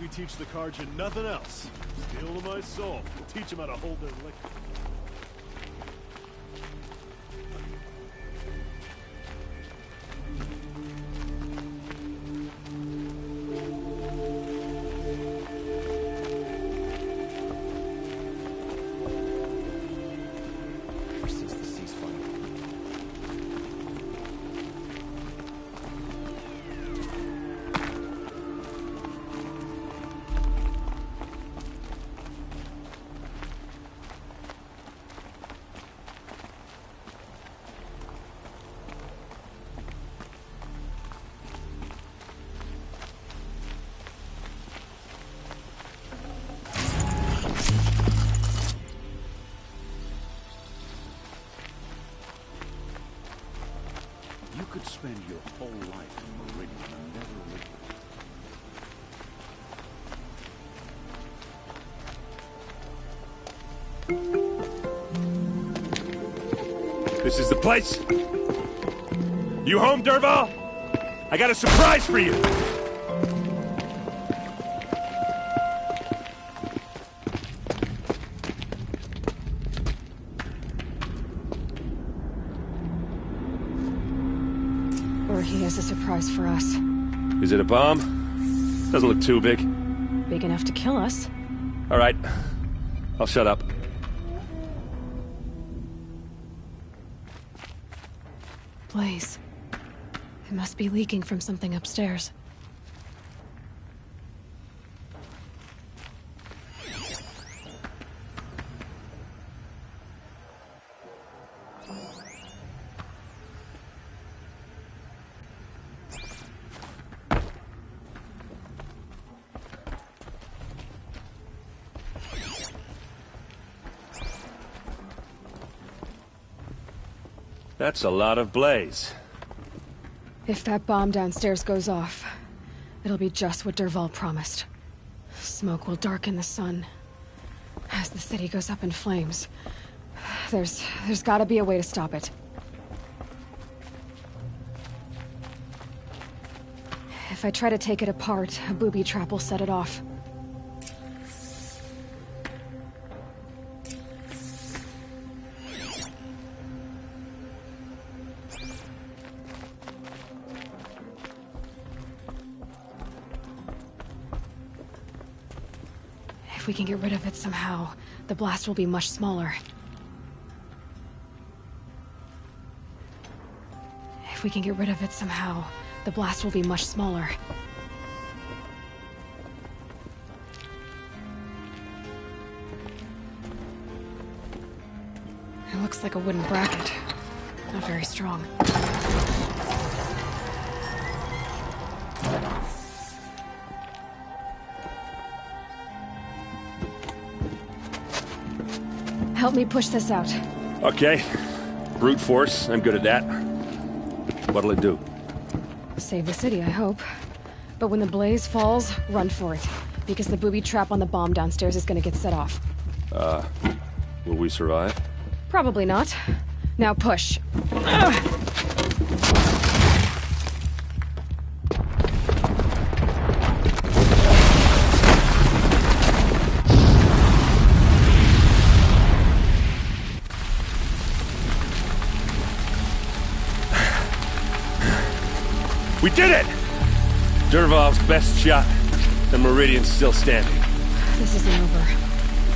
we teach the Carja nothing else. Steel to my soul. We'll teach them how to hold their liquor. You could spend your whole life in Meridian and never leave. This is the place? You home, Dervahl? I got a surprise for you! Or he has a surprise for us. Is it a bomb? Doesn't look too big. Big enough to kill us. All right. I'll shut up. Blaze. It must be leaking from something upstairs. That's a lot of blaze. If that bomb downstairs goes off, it'll be just what Dervahl promised. Smoke will darken the sun. As the city goes up in flames, there's gotta be a way to stop it. If I try to take it apart, a booby trap will set it off. If we can get rid of it somehow, the blast will be much smaller. If we can get rid of it somehow, the blast will be much smaller. It looks like a wooden bracket. Not very strong. Help me push this out. Okay. Brute force, I'm good at that. What'll it do? Save the city, I hope. But when the blaze falls, run for it. Because the booby trap on the bomb downstairs is gonna get set off. Will we survive? Probably not. Now push. We did it! Dervahl's best shot. The Meridian's still standing. This isn't over.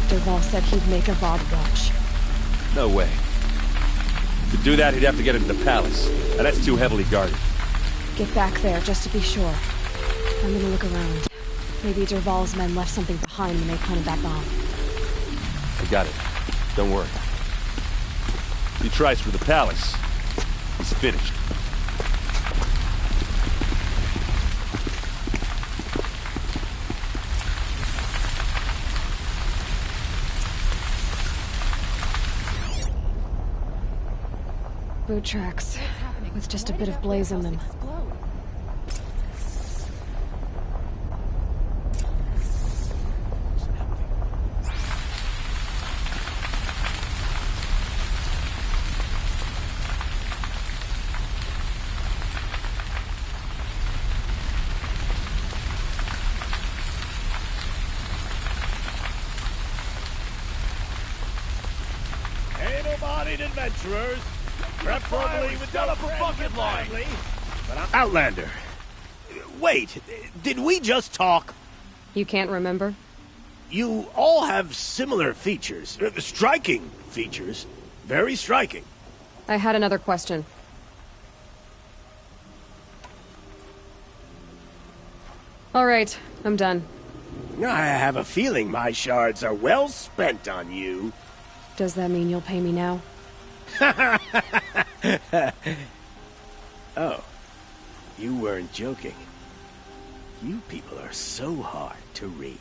Dervahl said he'd make a Vought watch. No way. To do that, he'd have to get into the palace. And that's too heavily guarded. Get back there, just to be sure. I'm gonna look around. Maybe Dervahl's men left something behind when they planted that bomb. I got it. Don't worry. He tries for the palace. He's finished. Boot tracks, with just a bit of blaze in them. adventurers, preferably with a bucket line. Outlander. Wait, did we just talk? You can't remember? You all have similar features. Striking features. Very striking. I had another question. All right, I'm done. I have a feeling my shards are well spent on you. Does that mean you'll pay me now? Oh, you weren't joking. You people are so hard to read.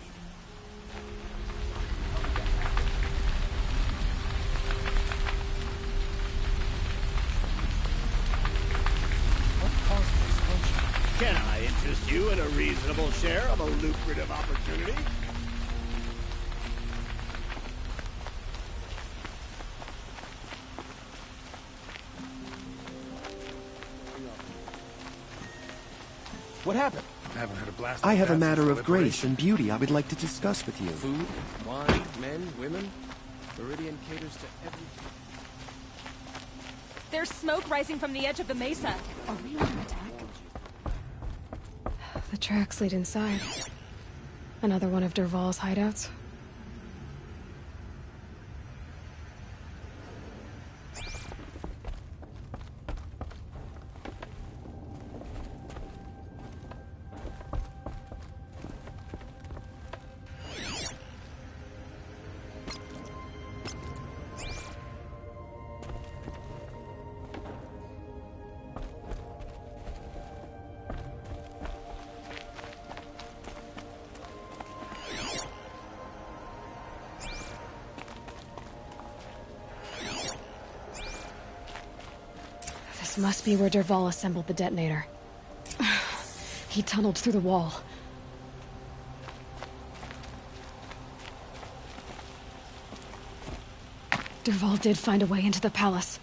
Can I interest you in a reasonable share of a lucrative opportunity? What happened? I have a matter of grace and beauty I would like to discuss with you. Food, wine, men, women. Viridian caters to everything. There's smoke rising from the edge of the mesa. Are we under attack? The tracks lead inside. Another one of Dervahl's hideouts. This must be where Dervahl assembled the detonator. He tunneled through the wall. Dervahl did find a way into the palace.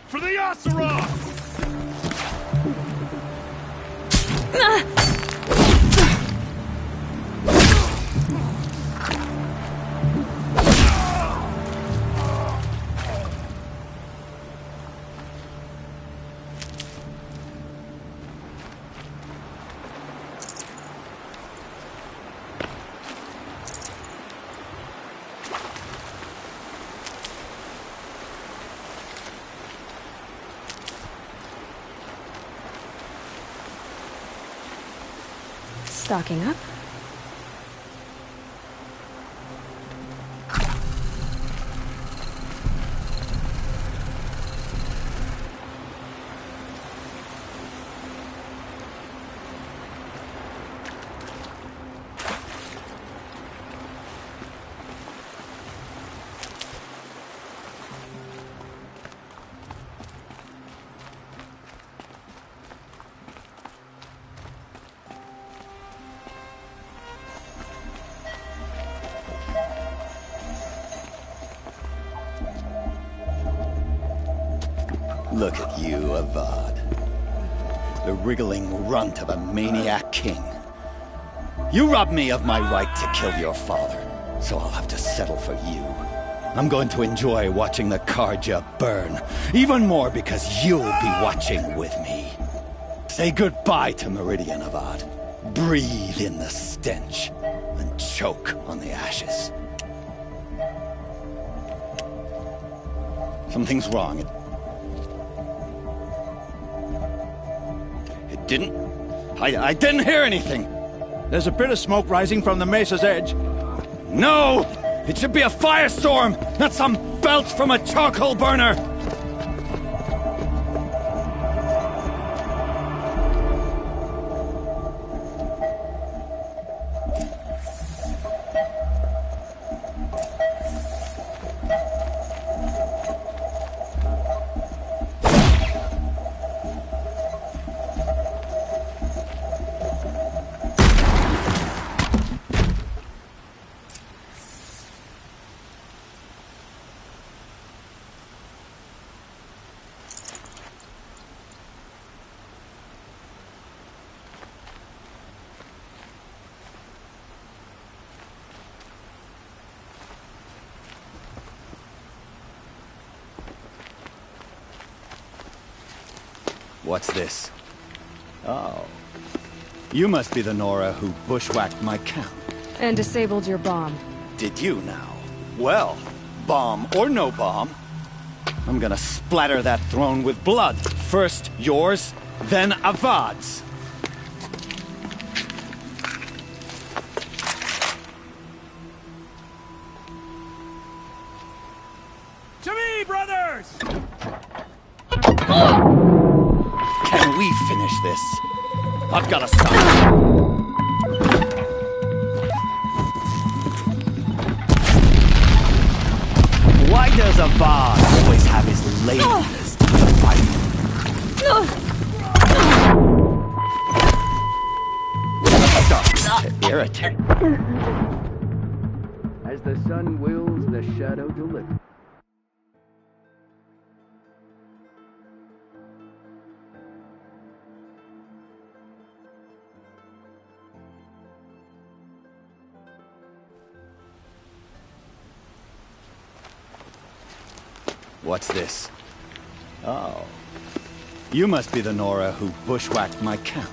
For the Oseroth! Stocking up. Look at you, Avad. The wriggling runt of a maniac king. You robbed me of my right to kill your father, so I'll have to settle for you. I'm going to enjoy watching the Karja burn, even more because you'll be watching with me. Say goodbye to Meridian, Avad. Breathe in the stench, and choke on the ashes. Something's wrong. I didn't hear anything. There's a bit of smoke rising from the mesa's edge. No! It should be a firestorm, not some belch from a charcoal burner! What's this? Oh. You must be the Nora who bushwhacked my camp. And disabled your bomb. Did you now? Well, bomb or no bomb, I'm gonna splatter that throne with blood. First yours, then Avad's. To me, brothers! Can we finish this? I've gotta stop. Why does Avad always have his ladies to fight? Stop to irritate. As the sun wills, the shadow delivers. What's this? Oh. You must be the Nora who bushwhacked my camp.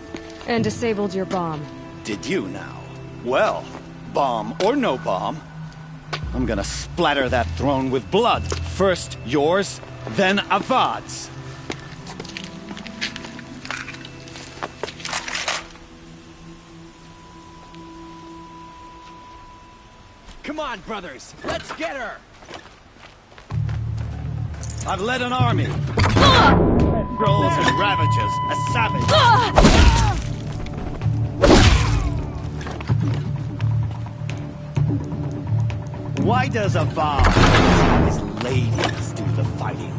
And disabled your bomb. Did you now? Well, bomb or no bomb, I'm gonna splatter that throne with blood. First yours, then Avad's. Come on, brothers, let's get her! I've led an army. Trolls and ravages, a savage. Why does Avad have his ladies do the fighting?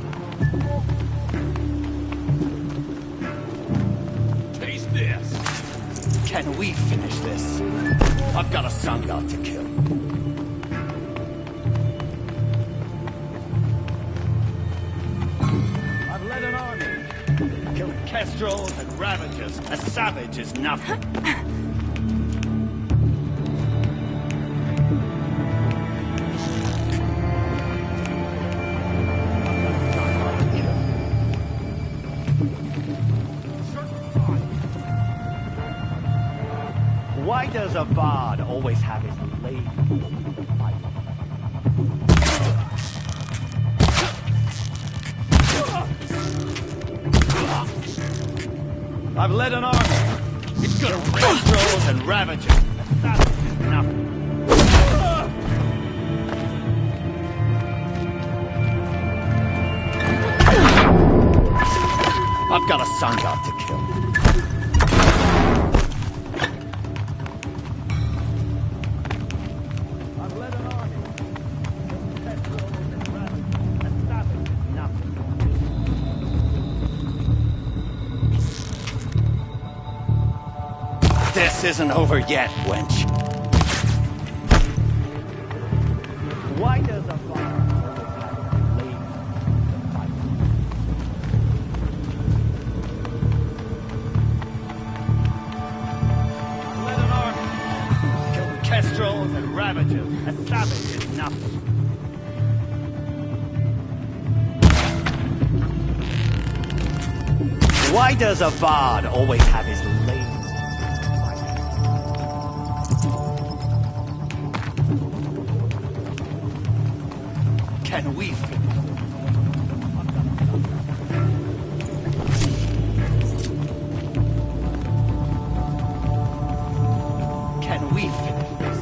Taste this! Can we finish this? I've got a son god to kill. kestrels and ravagers. A savage is nothing. Why does a bard always have his lady? I've led an army. It's gonna kestrels and ravagers. That's nothing. I've got a sun god to kill. I've led an army. Kestrels and ravagers. And savage is nothing. This isn't over yet, wench. Why does a bard always have a lady to fight? Led an army. Kill kestrels and ravagers. A savage is nothing. Why does a bard always have his lady? Can we finish this? Can we finish this?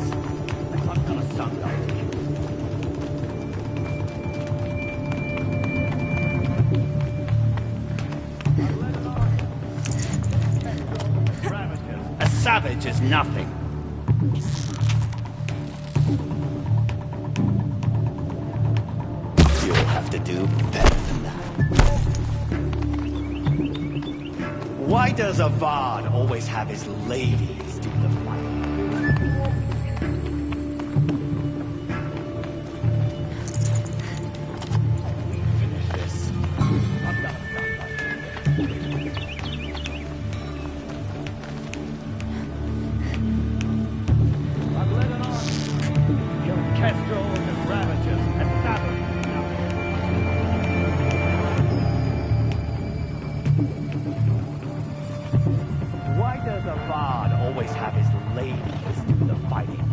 I've got a sun god to kill. A savage is nothing. You'll have to do better than that. Why does a bard always have his ladies do the fighting? We finish this. I've got a sun god. I've led an army. Killed kestrels and ravagers and savages. Why does a bard always have his ladies do the fighting?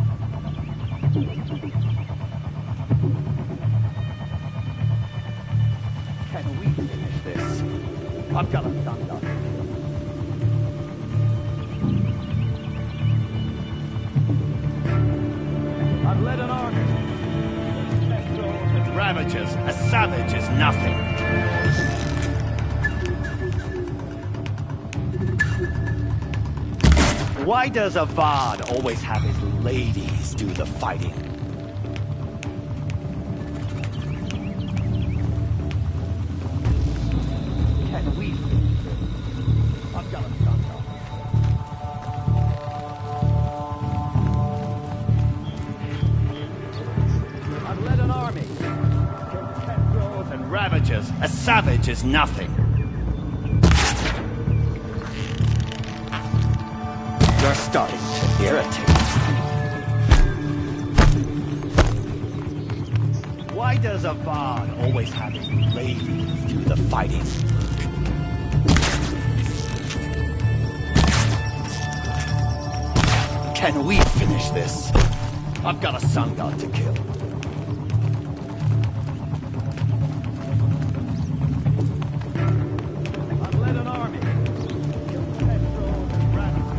Can we finish this? I've got a sun god. I've led an army. Kestrels and ravagers. A savage is nothing. Why does a bard always have his ladies do the fighting? Can we finish this? I've got a sun god. I've led an army. Killed kestrels and ravagers. A savage is nothing. You're starting to irritate me. Why does a bard always have his ladies do the fighting? Can we finish this? I've got a sun god to kill. I've led an army. Killed kestrels and ravagers.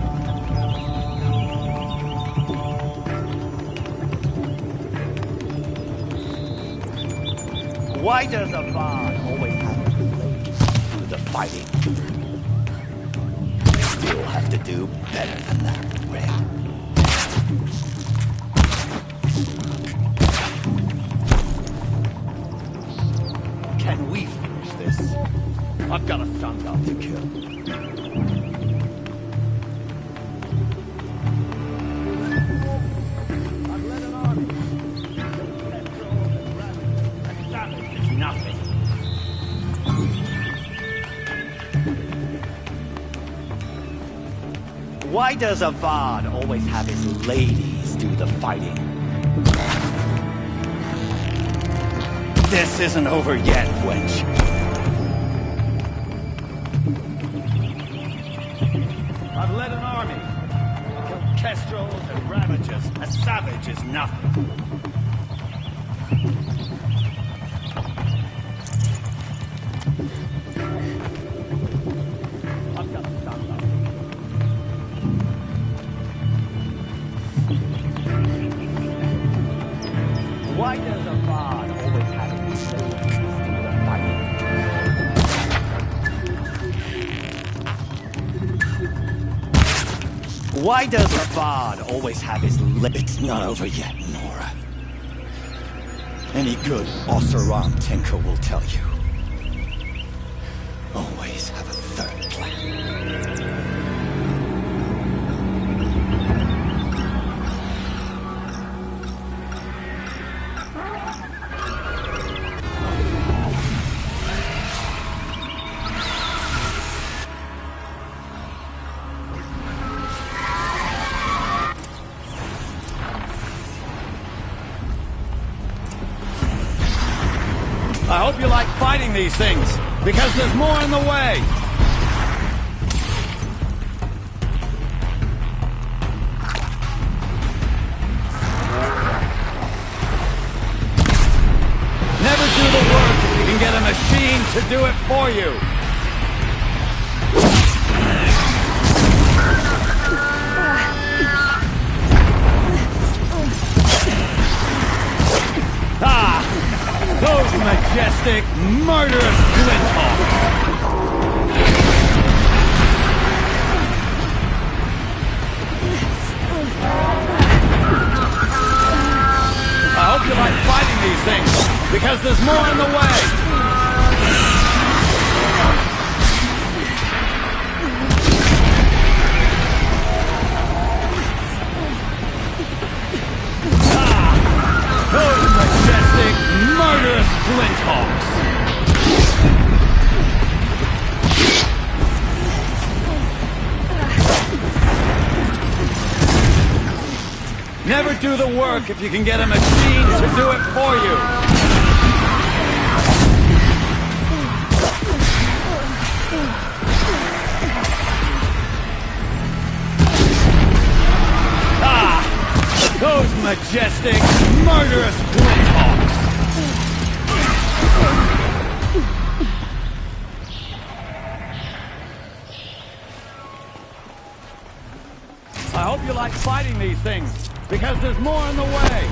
Why does a bard always have his ladies do the fighting? You'll have to do better than that, Red. Can we finish this? I've got a sun god to kill. I've led an army. Kestrels and ravagers. A savage is nothing. Why does Avad always have his ladies do the fighting? This isn't over yet, wench. I've led an army. Killed kestrels and ravagers. A savage is nothing. I've got the tongue up. Why does Avad always have his ladies do the fighting? Why does Avad always have his lip? It's not over yet, Nora. Any good Osseram tinker will tell you. Always have a third plan. I hope you like fighting these things, because there's more in the way. Never do the work if you can get a machine to do it for you. Those majestic, murderous flinthawks! I hope you like fighting these things, because there's more in the way! Those majestic, murderous flinthawks! Never do the work if you can get a machine to do it for you! Those majestic, murderous flinthawks! I hope you like fighting these things, because there's more in the way!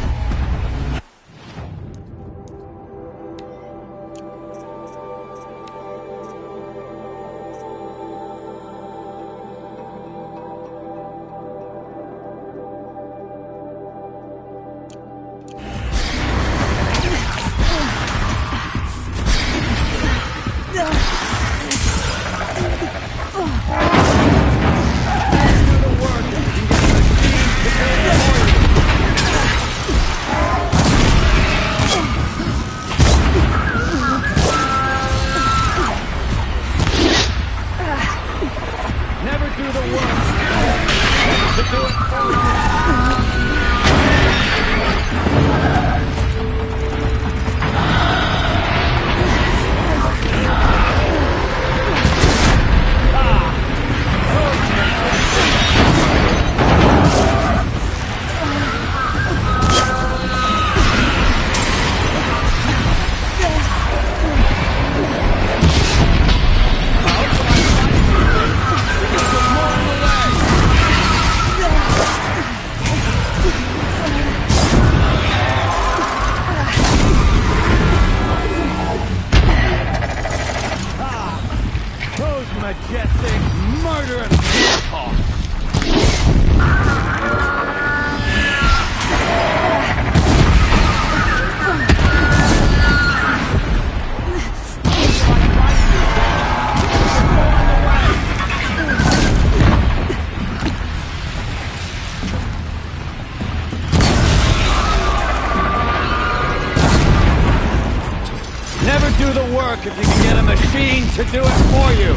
Majestic, murderous flinthawks! Never do the work if you can get a machine to do it for you!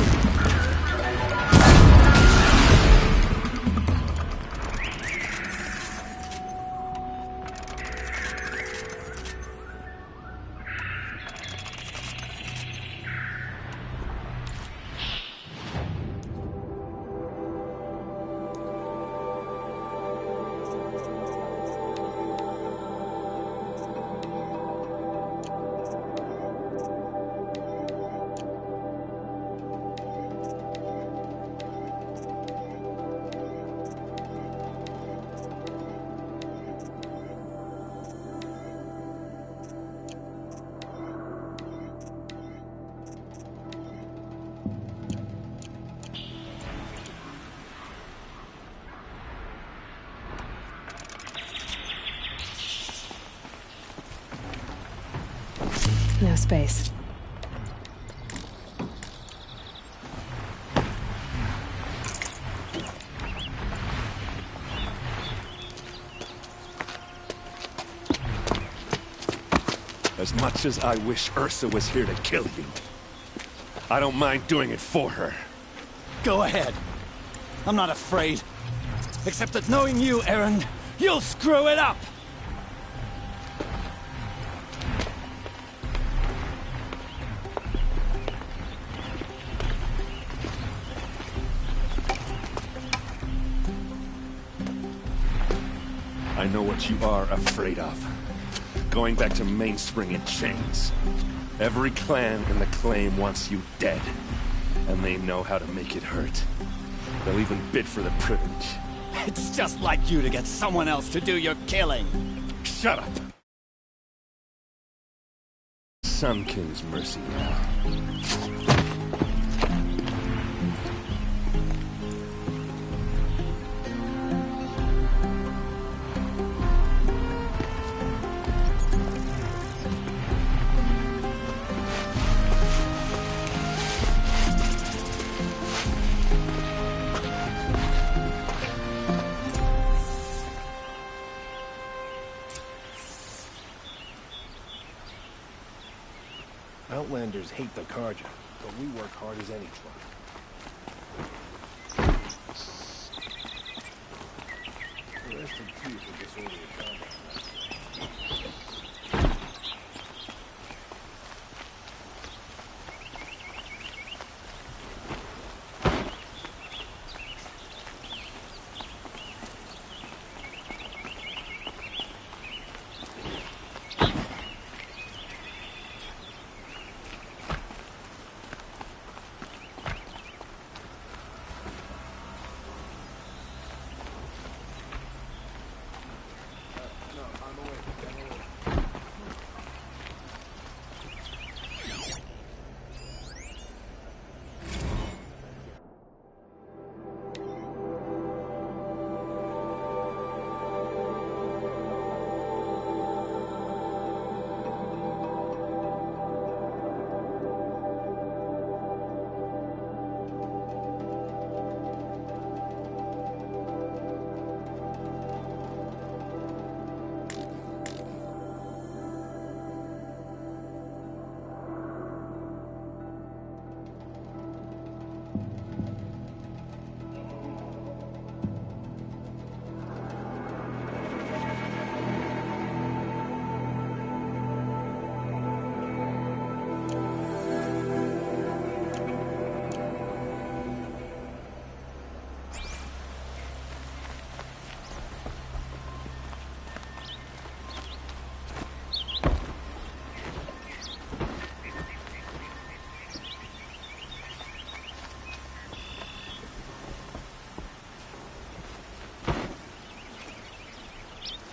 space. As much as I wish Ursa was here to kill you, I don't mind doing it for her. Go ahead. I'm not afraid. Except that knowing you, Aaron, you'll screw it up! I know what you are afraid of. Going back to Mainspring in chains. Every clan in the claim wants you dead. And they know how to make it hurt. They'll even bid for the privilege. It's just like you to get someone else to do your killing. Shut up! Sun King's mercy now. Outlanders hate the Karja, but we work hard as any tribe. Rest in peace with disorderly conduct.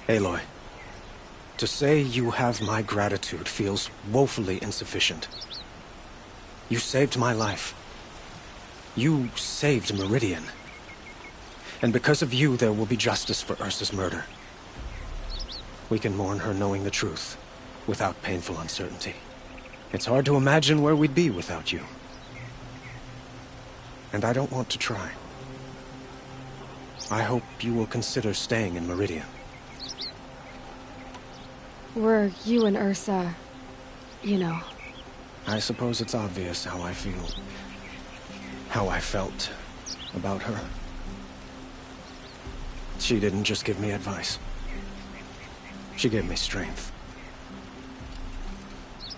Aloy, to say you have my gratitude feels woefully insufficient. You saved my life. You saved Meridian. And because of you, there will be justice for Ursa's murder. We can mourn her knowing the truth, without painful uncertainty. It's hard to imagine where we'd be without you. And I don't want to try. I hope you will consider staying in Meridian. Were you and Ursa, you know... I suppose it's obvious how I feel. How I felt about her. She didn't just give me advice. She gave me strength.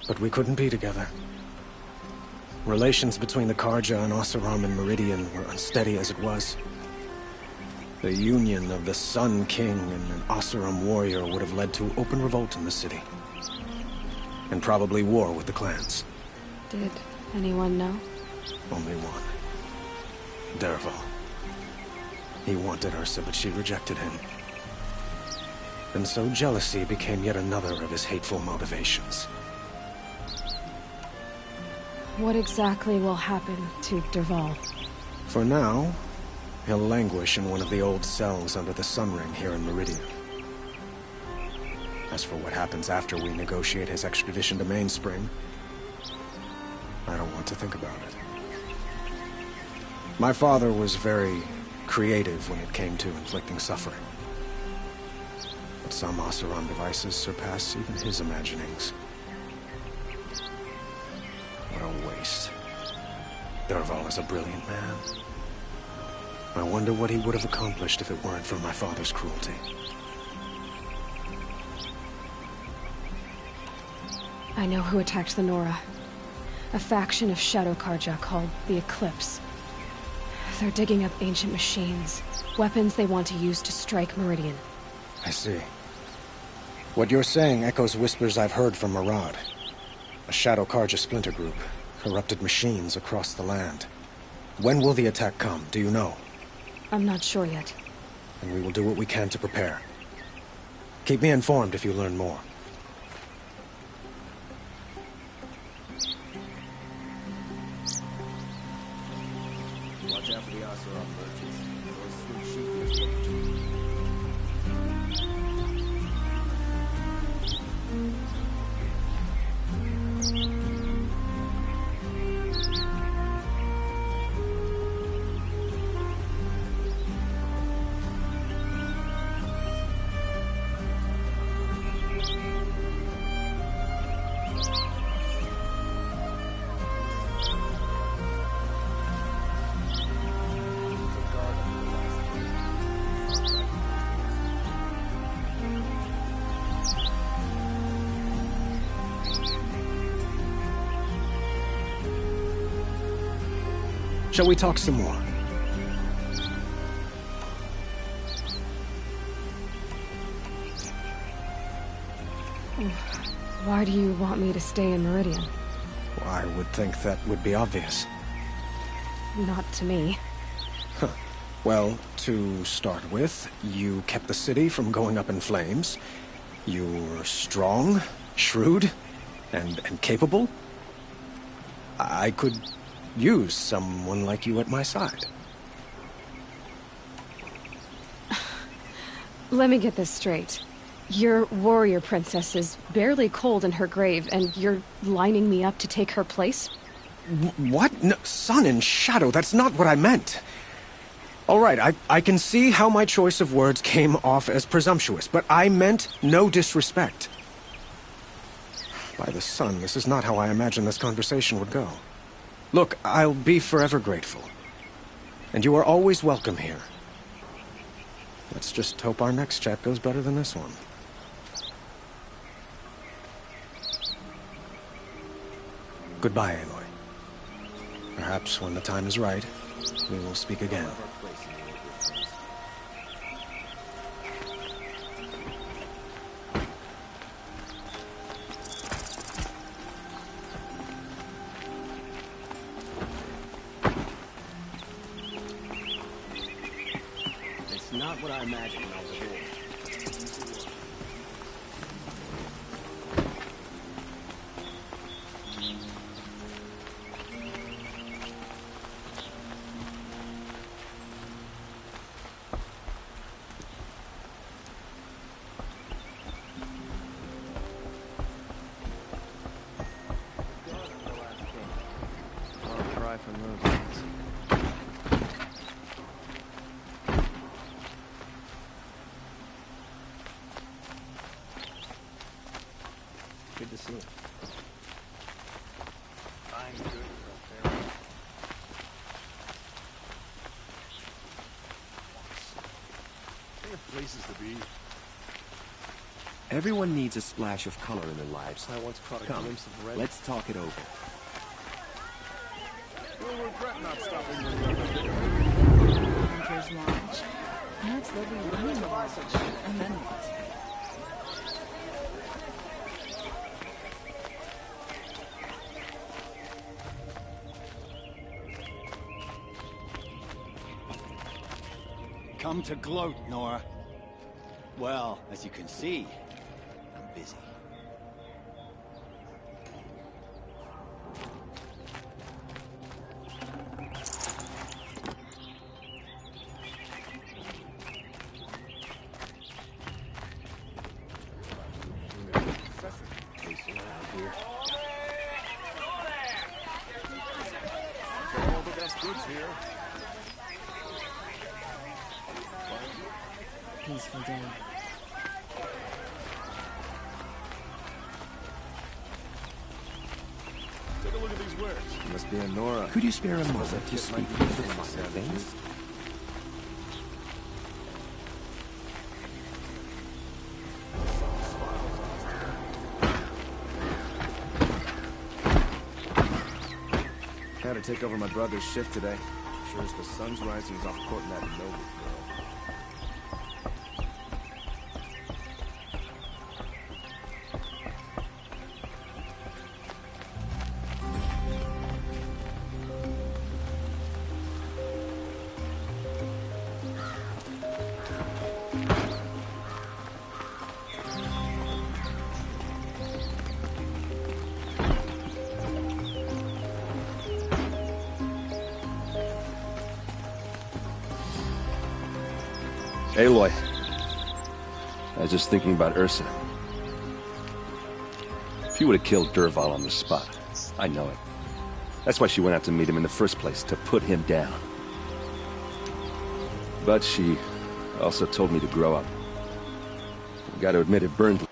But we couldn't be together. Relations between the Karja and Oseram and Meridian were unsteady as it was. The union of the Sun King and an Oseram warrior would have led to open revolt in the city. And probably war with the clans. Did anyone know? Only one. Dervahl. He wanted Ursa, but she rejected him. And so jealousy became yet another of his hateful motivations. What exactly will happen to Dervahl? For now, he'll languish in one of the old cells under the Sun Ring here in Meridian. As for what happens after we negotiate his extradition to Mainspring, I don't want to think about it. My father was very creative when it came to inflicting suffering. But some Oseram devices surpass even his imaginings. What a waste. Dervahl is a brilliant man. I wonder what he would have accomplished if it weren't for my father's cruelty. I know who attacked the Nora. A faction of Shadow Karja called the Eclipse. They're digging up ancient machines, weapons they want to use to strike Meridian. I see. What you're saying echoes whispers I've heard from Murad. A Shadow Karja splinter group, corrupted machines across the land. When will the attack come, do you know? I'm not sure yet. And we will do what we can to prepare. Keep me informed if you learn more. Watch out for the Oseram merchants. Those sweet sheep is looking to you. Shall we talk some more? Why do you want me to stay in Meridian? Well, I would think that would be obvious. Not to me. Huh. Well, to start with, you kept the city from going up in flames. You're strong, shrewd, and capable. I could use someone like you at my side. Let me get this straight. Your warrior princess is barely cold in her grave, and you're lining me up to take her place? What? No, sun and shadow, that's not what I meant. All right, I can see how my choice of words came off as presumptuous, but I meant no disrespect. By the sun, this is not how I imagined this conversation would go. Look, I'll be forever grateful. And you are always welcome here. Let's just hope our next chat goes better than this one. Goodbye, Aloy. Perhaps when the time is right, we will speak again. It's not what I imagined when I was a boy. From those ones. Good to see you. I'm good, girl. They have places to be. Everyone needs a splash of color in their lives. I once caught a Come, glimpse of red. let's talk it over. You'll regret not stopping with Hunter's Lodge. Perhaps they'll be running the lodge. And then what? Come to gloat, Nora. Well, as you can see, I'm busy. peaceful day. Take a look at these words. It must be a Nora. Could you spare a moment to speak with the finer things? I had to take over my brother's shift today. Sure as the sun's rising, he's off courting that noble girl. Aloy. I was just thinking about Ursa. She would have killed Dervahl on the spot. I know it. That's why she went out to meet him in the first place, to put him down. But she also told me to grow up. I gotta admit, it burned.